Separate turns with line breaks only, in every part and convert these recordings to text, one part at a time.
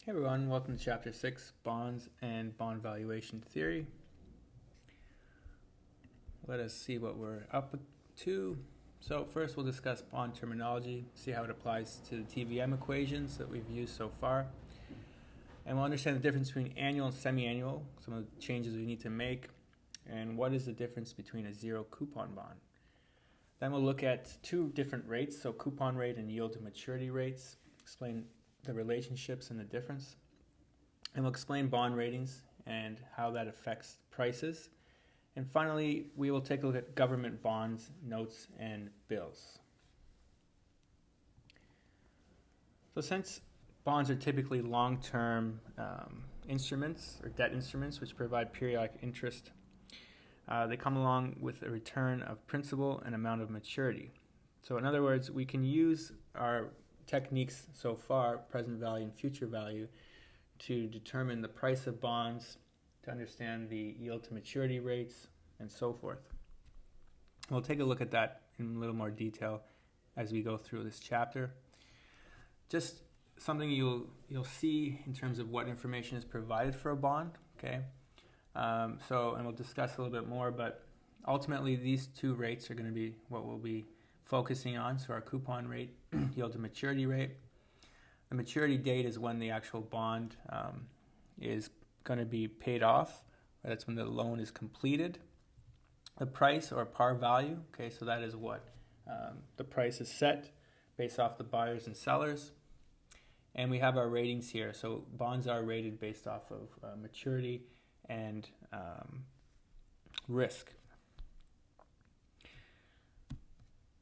Hey everyone, welcome to Chapter 6, Bonds and Bond Valuation Theory. Let us see what we're up to. So first we'll discuss bond terminology, see how it applies to the TVM equations that we've used so far. And we'll understand the difference between annual and semi-annual, some of the changes we need to make, and what is the difference between a zero coupon bond. Then we'll look at two different rates, so coupon rate and yield to maturity rates, explain the relationships and the difference. And we'll explain bond ratings and how that affects prices. And finally, we will take a look at government bonds, notes, and bills. So since bonds are typically long-term instruments or debt instruments which provide periodic interest, they come along with a return of principal and amount of maturity. So in other words, we can use our techniques so far, present value and future value, to determine the price of bonds, to understand the yield to maturity rates, and so forth. We'll take a look at that in a little more detail as we go through this chapter. Just something you'll see in terms of what information is provided for a bond, okay? And we'll discuss a little bit more, but ultimately these two rates are going to be what we'll be focusing on. So our coupon rate, yield to maturity rate. The maturity date is when the actual bond is going to be paid off. That's when the loan is completed. The price or par value, okay, so that is what the price is set based off the buyers and sellers. And we have our ratings here. So bonds are rated based off of maturity and risk.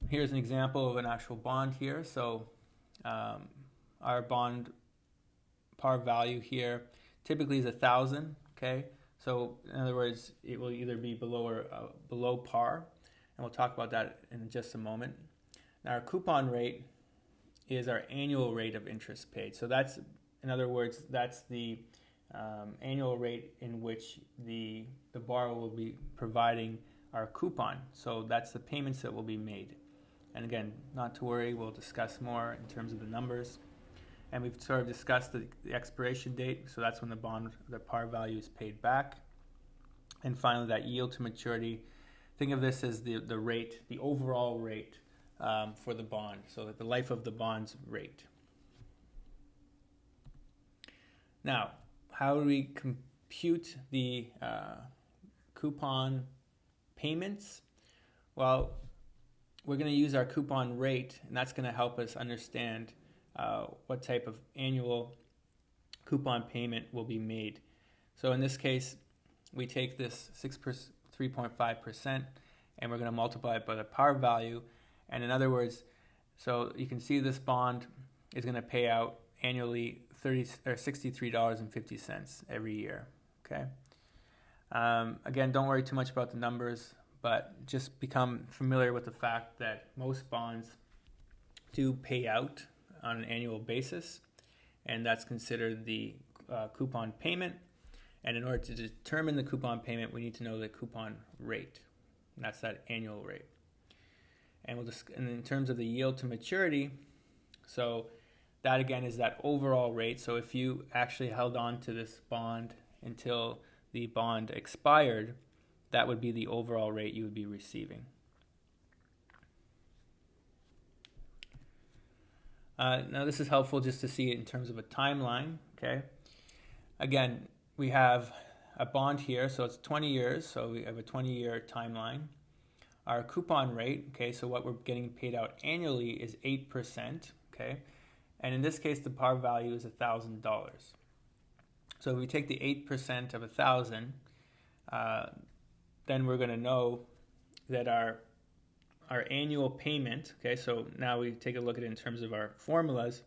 Here's an example of an actual bond here. So our bond par value here typically is 1,000. Okay, so in other words, it will either be below or below par, and we'll talk about that in just a moment. Now, our coupon rate is our annual rate of interest paid. So that's, in other words, that's the annual rate in which the borrower will be providing our coupon. So that's the payments that will be made. And again, not to worry, we'll discuss more in terms of the numbers. And we've sort of discussed the expiration date, so that's when the par value is paid back. And finally, that yield to maturity. Think of this as the rate, the overall rate for the bond, so that the life of the bond's rate. Now, how do we compute the coupon payments? Well, we're going to use our coupon rate, and that's going to help us understand what type of annual coupon payment will be made. So in this case, we take this 3.5% and we're going to multiply it by the par value. And in other words, so you can see this bond is going to pay out annually $63.50 every year. Okay. Again, don't worry too much about the numbers, but just become familiar with the fact that most bonds do pay out on an annual basis, and that's considered the coupon payment. And in order to determine the coupon payment, we need to know the coupon rate, and that's that annual rate. And in terms of the yield to maturity, so that again is that overall rate. So if you actually held on to this bond until the bond expired, that would be the overall rate you would be receiving. Now this is helpful just to see it in terms of a timeline. Okay. Again, we have a bond here, so it's 20 years, so we have a 20-year timeline. Our coupon rate, okay, so what we're getting paid out annually is 8%, okay? And in this case, the par value is $1,000. So if we take the 8% of 1,000, then we're going to know that our annual payment, okay, so now we take a look at it in terms of our formulas.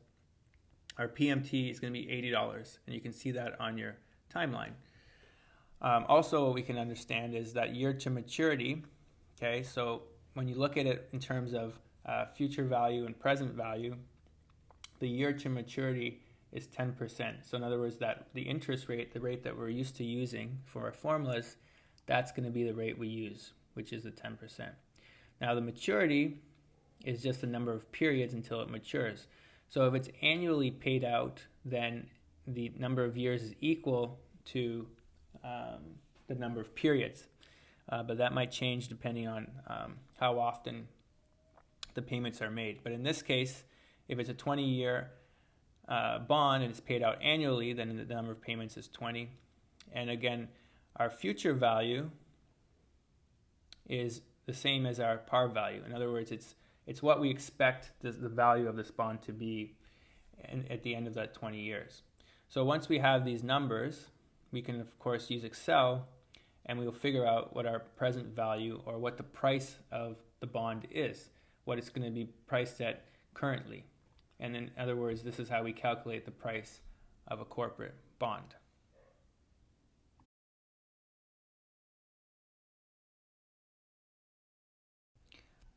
Our PMT is going to be $80, and you can see that on your timeline. Also, what we can understand is that year to maturity, okay, so when you look at it in terms of future value and present value, the year to maturity is 10%. So in other words, that the interest rate, the rate that we're used to using for our formulas, that's going to be the rate we use, which is the 10%. Now the maturity is just the number of periods until it matures. So if it's annually paid out, then the number of years is equal to the number of periods. But that might change depending on how often the payments are made. But in this case, if it's a 20-year bond and it's paid out annually, then the number of payments is 20. And again, our future value is the same as our par value. In other words, it's what we expect the value of this bond to be at the end of that 20 years. So once we have these numbers, we can of course use Excel, and we will figure out what our present value, or what the price of the bond is, what it's going to be priced at currently. And in other words, this is how we calculate the price of a corporate bond.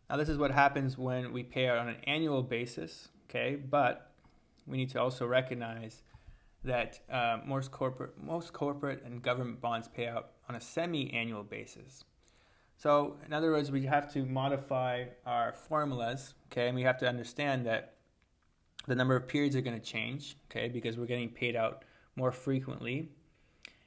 Now this is what happens when we pay out on an annual basis, okay? But we need to also recognize that most corporate and government bonds pay out on a semi-annual basis. So in other words, we have to modify our formulas, okay? And we have to understand that the number of periods are going to change, okay? Because we're getting paid out more frequently.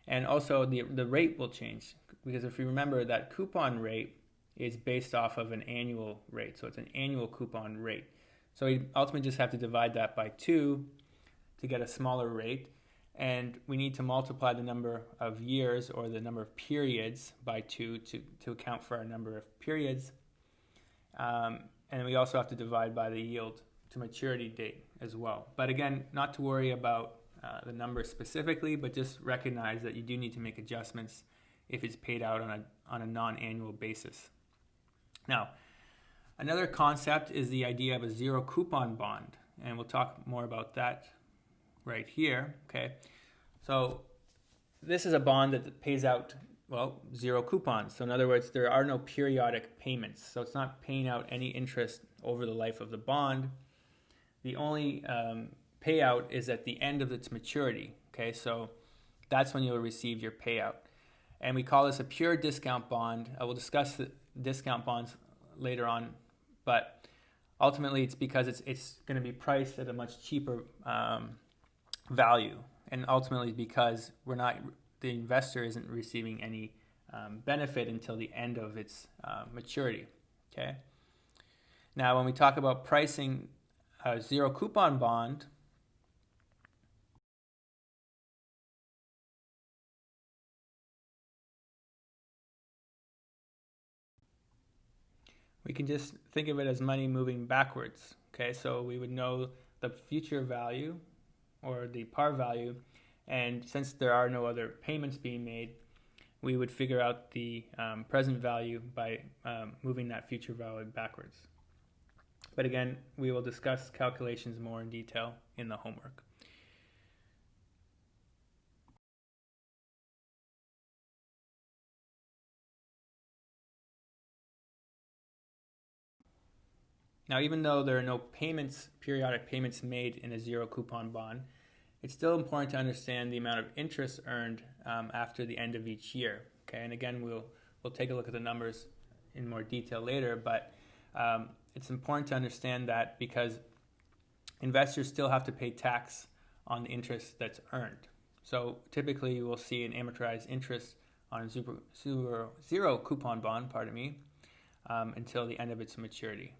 And also the rate will change, because if you remember, that coupon rate is based off of an annual rate. So it's an annual coupon rate. So we ultimately just have to divide that by 2 to get a smaller rate, and we need to multiply the number of years, or the number of periods, by 2 to account for our number of periods. And we also have to divide by the yield to maturity date as well. But again, not to worry about the number specifically, but just recognize that you do need to make adjustments if it's paid out on a non-annual basis. Now, another concept is the idea of a zero coupon bond, and we'll talk more about that right here, okay? So this is a bond that pays out, well, zero coupons. So in other words, there are no periodic payments. So it's not paying out any interest over the life of the bond. The only payout is at the end of its maturity, okay? So that's when you'll receive your payout. And we call this a pure discount bond. I will discuss the discount bonds later on, but ultimately it's because it's going to be priced at a much cheaper value, and ultimately because the investor isn't receiving any benefit until the end of its maturity. Okay. Now, when we talk about pricing a zero coupon bond, we can just think of it as money moving backwards. Okay, so we would know the future value, or the par value, and since there are no other payments being made, we would figure out the present value by moving that future value backwards. But again, we will discuss calculations more in detail in the homework. Now, even though there are no periodic payments made in a zero coupon bond, it's still important to understand the amount of interest earned after the end of each year. Okay, and again, we'll take a look at the numbers in more detail later, but it's important to understand that because investors still have to pay tax on the interest that's earned. So typically, you will see an amortized interest on a zero coupon bond, until the end of its maturity.